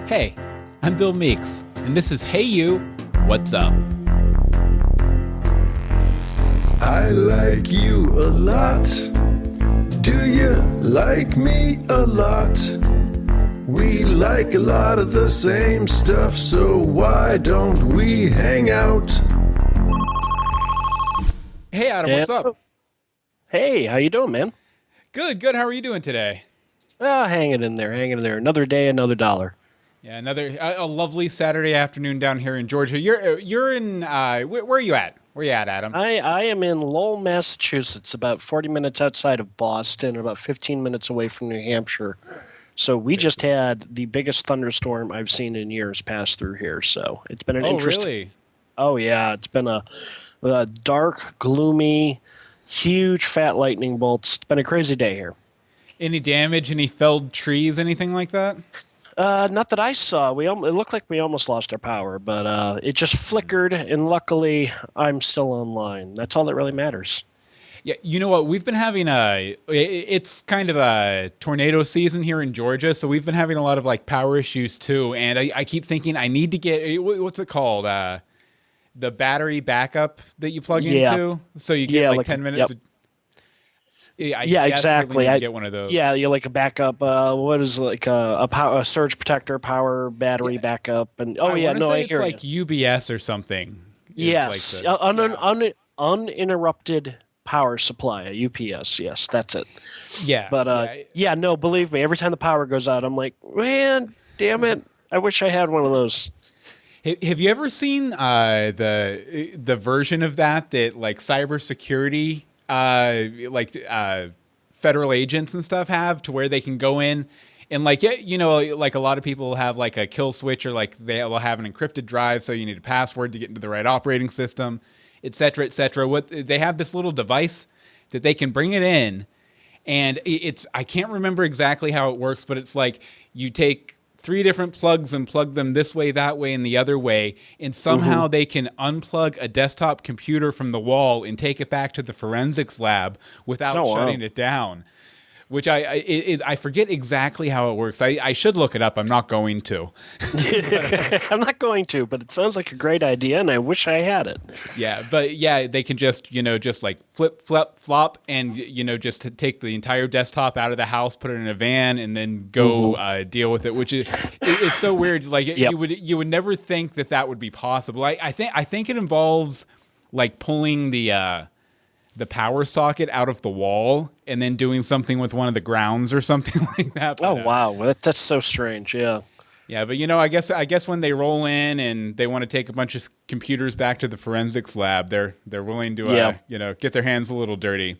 Hey, I'm Bill Meeks, and this is Hey You, What's Up? I like you a lot. Do you like me a lot? We like a lot of the same stuff, so why don't we hang out? Hey, Adam, what's up? Hey, how you doing, man? Good. How are you doing today? Hanging in there. Another day, another dollar. Yeah, another a lovely Saturday afternoon down here in Georgia. You're in where are you at? Where you at, Adam? I am in Lowell, Massachusetts, about 40 minutes outside of Boston, about 15 minutes away from New Hampshire. So we just had the biggest thunderstorm I've seen in years pass through here. So it's been an interesting. Really? Oh yeah, it's been a dark, gloomy, huge, fat lightning bolts. It's been a crazy day here. Any damage? Any felled trees? Anything like that? Not that I saw. It looked like we almost lost our power, but it just flickered, and luckily I'm still online. That's all that really matters. Yeah, you know what? We've been having it's kind of a tornado season here in Georgia, so we've been having a lot of like power issues too. And I keep thinking I need to get, what's it called? The battery backup that you plug into, so you get like 10 minutes. Yep. I exactly. Need to get one of those. Yeah, you like a backup. What is like a surge protector, power battery backup, and I hear it's like UBS or something. Yes, like uninterrupted power supply, a UPS. Yes, that's it. Yeah, but no, believe me, every time the power goes out, I'm like, man, damn it, I wish I had one of those. Have you ever seen the version of that like cybersecurity? Federal agents and stuff have, to where they can go in and like a lot of people have like a kill switch, or like they will have an encrypted drive, so you need a password to get into the right operating system, et cetera, et cetera. What they have, this little device that they can bring it in, and I can't remember exactly how it works, but it's like you take 3 different plugs and plug them this way, that way, and the other way, and somehow they can unplug a desktop computer from the wall and take it back to the forensics lab without shutting it down. Which I forget exactly how it works. I should look it up. I'm not going to. I'm not going to, but it sounds like a great idea, and I wish I had it. Yeah, but yeah, they can just like flop, and just take the entire desktop out of the house, put it in a van, and then go deal with it. Which is so weird. Like you would never think that would be possible. I think it involves like pulling the power socket out of the wall and then doing something with one of the grounds or something like that. But, wow, that's so strange. Yeah. Yeah, but I guess when they roll in and they want to take a bunch of computers back to the forensics lab, they're willing to get their hands a little dirty.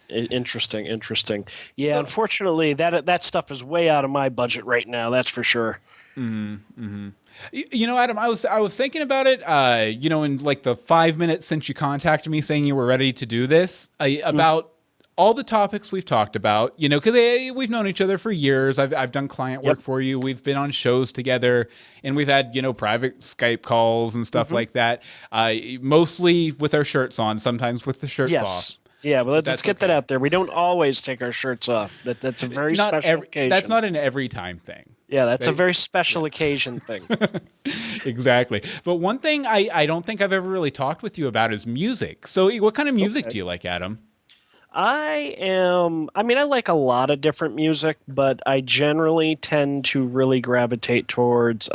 Interesting. Yeah, so, unfortunately, that stuff is way out of my budget right now. That's for sure. Mm-hmm. Adam, I was thinking about it, in like the 5 minutes since you contacted me saying you were ready to do this, about all the topics we've talked about, because we've known each other for years. I've done client work for you. We've been on shows together, and we've had, private Skype calls and stuff like that, mostly with our shirts on, sometimes with the shirts off. Yeah, well, let's get that out there. We don't always take our shirts off. That's a very special occasion. That's not an every time thing. Yeah, that's a very special occasion thing. Exactly. But one thing I don't think I've ever really talked with you about is music. So what kind of music do you like, Adam? I like a lot of different music, but I generally tend to really gravitate towards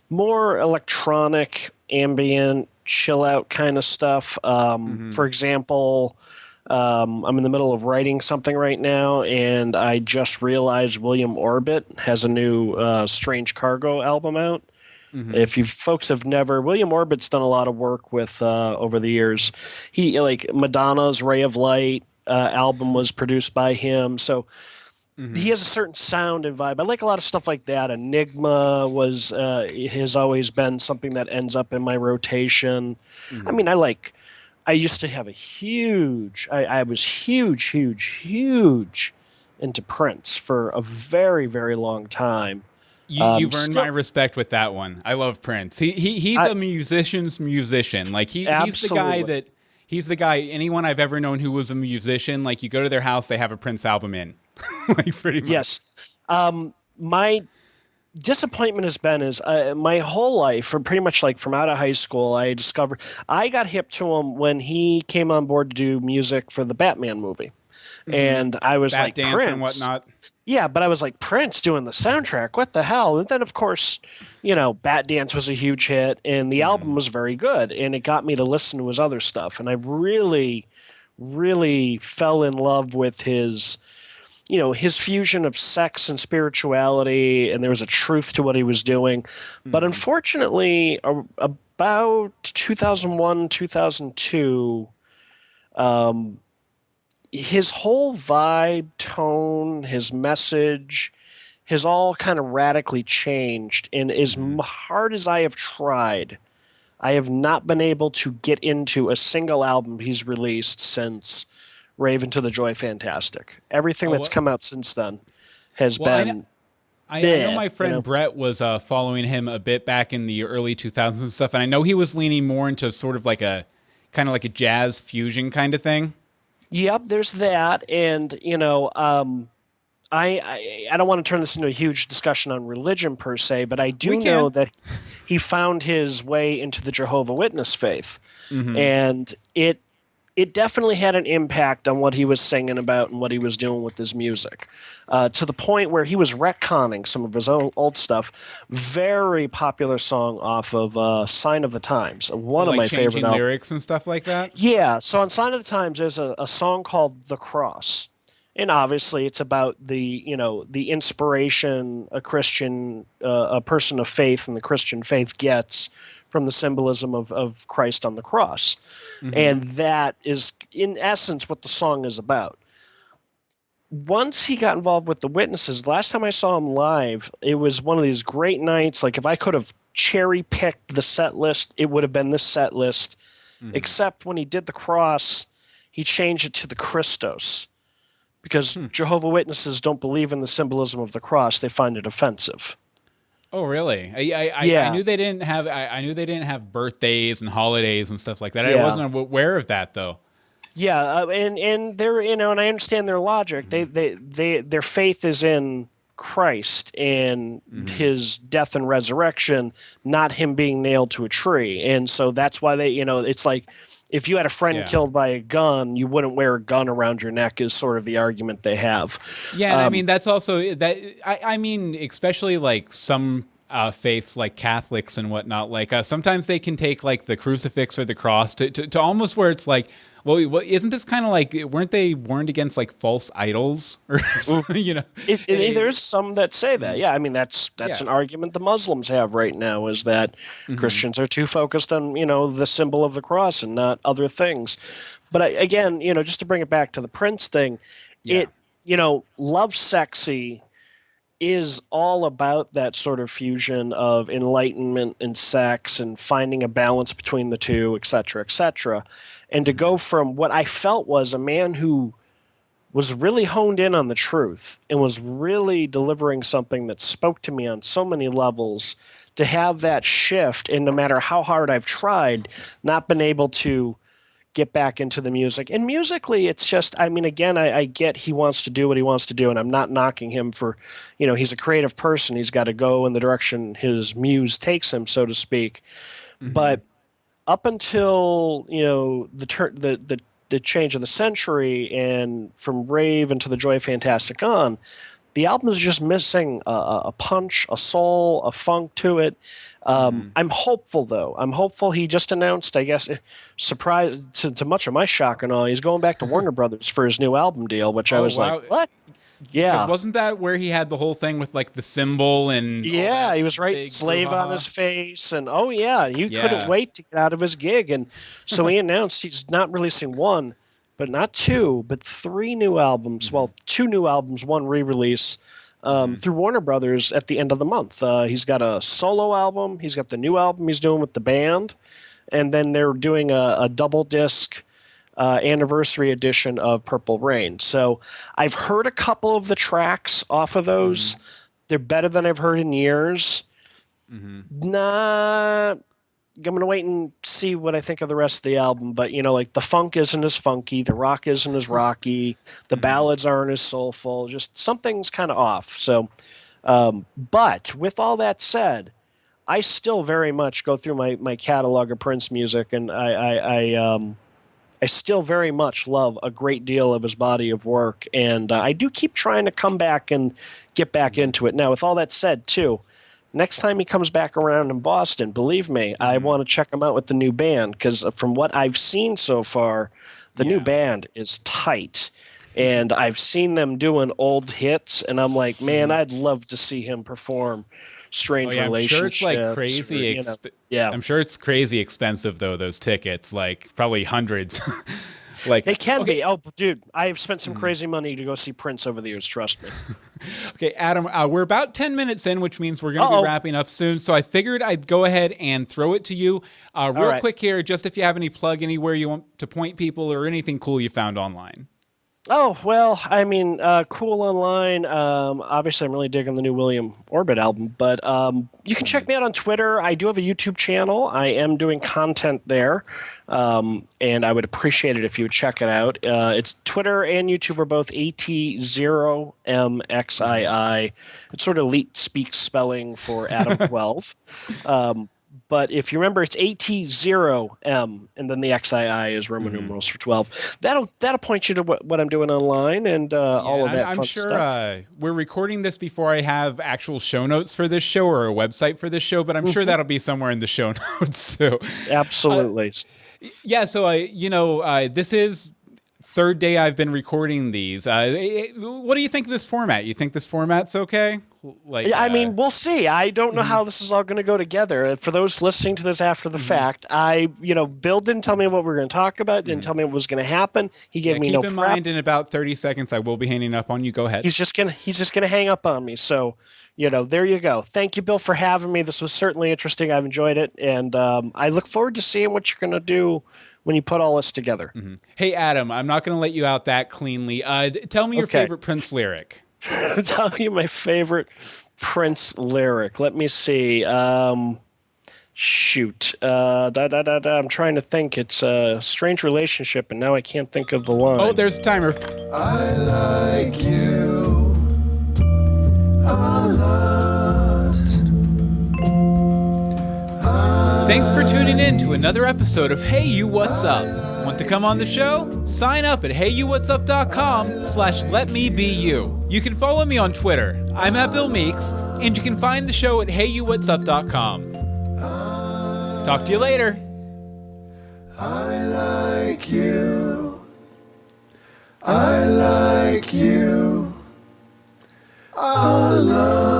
more electronic, ambient, chill out kind of stuff. For example, I'm in the middle of writing something right now, and I just realized William Orbit has a new Strange Cargo album out. If you folks have never, William Orbit's done a lot of work with over the years. He Madonna's Ray of Light album was produced by him, so he has a certain sound and vibe. I like a lot of stuff like that. Enigma has always been something that ends up in my rotation. I used to have I was huge into Prince for a very, very long time. You've earned my respect with that one. I love Prince. He's a musician's musician. Like he's the guy that he's the guy. Anyone I've ever known who was a musician, like you go to their house, they have a Prince album in, like pretty much. Yes, my disappointment has been is my whole life, from pretty much like from out of high school, I got hip to him when he came on board to do music for the Batman movie, and I was Bat like, dance and Prince. whatnot. Yeah, but I was like, Prince doing the soundtrack, what the hell? And then, of course, Bat Dance was a huge hit, and the album was very good, and it got me to listen to his other stuff. And I really, really fell in love with his fusion of sex and spirituality, and there was a truth to what he was doing. But unfortunately, about 2001, 2002, his whole vibe, tone, his message has all kind of radically changed. And as hard as I have tried, I have not been able to get into a single album he's released since Raven to the Joy Fantastic. Everything that's come out since then has been. I know my friend Brett was following him a bit back in the early 2000s and stuff, and I know he was leaning more into sort of like a kind of like a jazz fusion kind of thing. Yep, there's that, and I don't want to turn this into a huge discussion on religion per se, but I do know that he found his way into the Jehovah Witness faith, and it definitely had an impact on what he was singing about and what he was doing with his music, to the point where he was retconning some of his old stuff. Very popular song off of Sign of the Times, one of my favorite lyrics and stuff like that. Yeah, so on Sign of the Times, there's a song called "The Cross." And obviously, it's about the inspiration a Christian, a person of faith and the Christian faith gets from the symbolism of Christ on the cross. And that is, in essence, what the song is about. Once he got involved with the Witnesses, last time I saw him live, it was one of these great nights. Like, if I could have cherry-picked the set list, it would have been this set list. Except when he did the cross, he changed it to the Christos. Because Jehovah Witnesses don't believe in the symbolism of the cross; they find it offensive. Oh, really? I knew they didn't have. I knew they didn't have birthdays and holidays and stuff like that. I wasn't aware of that though. Yeah, and they're and I understand their logic. Their faith is in Christ and his death and resurrection, not him being nailed to a tree. And so that's why it's like, if you had a friend killed by a gun, you wouldn't wear a gun around your neck, is sort of the argument they have. Yeah, I mean, that's also that. I mean, especially like some faiths like Catholics and whatnot, like sometimes they can take like the crucifix or the cross to almost where it's like, well, isn't this kind of like, weren't they warned against like false idols or There's some that say that. Yeah, I mean, that's an argument the Muslims have right now, is that Christians are too focused on the symbol of the cross and not other things. But again, just to bring it back to the Prince thing, Love Sexy is all about that sort of fusion of enlightenment and sex and finding a balance between the two, et cetera, et cetera. And to go from what I felt was a man who was really honed in on the truth and was really delivering something that spoke to me on so many levels, to have that shift, and no matter how hard I've tried, not been able to get back into the music. And musically, it's just, I mean, again, I get he wants to do what he wants to do, and I'm not knocking him for, he's a creative person. He's got to go in the direction his muse takes him, so to speak. But up until, the change of the century, and from Rave into the Joy Fantastic on, the album is just missing a punch, a soul, a funk to it. I'm hopeful, though. I'm hopeful. He just announced, I guess, surprised to much of my shock and all, he's going back to Warner Brothers for his new album deal, which I was like, what? Yeah. Wasn't that where he had the whole thing with like the symbol and yeah, he was right, slave on his face, and couldn't wait to get out of his gig, and so he announced he's not releasing one, but not two, but three new albums. Well, two new albums, one re-release. Through Warner Brothers at the end of the month. He's got a solo album. He's got the new album he's doing with the band. And then they're doing a double disc anniversary edition of Purple Rain. So I've heard a couple of the tracks off of those. They're better than I've heard in years. I'm going to wait and see what I think of the rest of the album. But, like the funk isn't as funky. The rock isn't as rocky. The ballads aren't as soulful. Just something's kind of off. So But with all that said, I still very much go through my catalog of Prince music, and I still very much love a great deal of his body of work, and I do keep trying to come back and get back into it. Now, with all that said, too, next time he comes back around in Boston, believe me, I want to check him out with the new band, because from what I've seen so far, the new band is tight. And I've seen them doing old hits, and I'm like, man, I'd love to see him perform Strange I'm sure it's Relationships. like crazy. Yeah. I'm sure it's crazy expensive though. Those tickets, like probably hundreds. Like They can be. Oh, dude, I've spent some crazy money to go see Prince over the years. Trust me. Okay, Adam, we're about 10 minutes in, which means we're going to be wrapping up soon. So I figured I'd go ahead and throw it to you real quick here, just if you have any plug anywhere you want to point people or anything cool you found online. Oh, well, I mean, cool online. Obviously, I'm really digging the new William Orbit album, but you can check me out on Twitter. I do have a YouTube channel. I am doing content there, and I would appreciate it if you would check it out. It's Twitter and YouTube are both AT0MXII. It's sort of elite speak spelling for Adam 12. But if you remember, it's AT0M, and then the XII is Roman numerals for 12. That'll point you to what I'm doing online and all of that I'm fun sure, stuff. we're recording this before I have actual show notes for this show or a website for this show, but I'm sure that'll be somewhere in the show notes too. Absolutely. Yeah, so this is third day I've been recording these. What do you think of this format? You think this format's okay? Like, I mean, we'll see. I don't know how this is all going to go together. For those listening to this after the fact, Bill didn't tell me what we were going to talk about, didn't tell me what was going to happen. He gave me no prep. Keep in mind, in about 30 seconds, I will be hanging up on you. Go ahead. He's just gonna hang up on me. So, there you go. Thank you, Bill, for having me. This was certainly interesting. I've enjoyed it, and I look forward to seeing what you're going to do when you put all this together. Hey, Adam, I'm not going to let you out that cleanly. Tell me your favorite Prince lyric. Tell you my favorite Prince lyric. Let me see. Shoot. I'm trying to think. It's a strange relationship, and now I can't think of the line. Oh, there's a timer. I like you a lot. Thanks for tuning in to another episode of Hey You What's Up. Want to come on the show? Sign up at heyyouwhatsup.com/letmebeyou. You can follow me on Twitter. I'm at Bill Meeks, and you can find the show at heyyouwhatsup.com. Talk to you later. I like you. I like you a lot.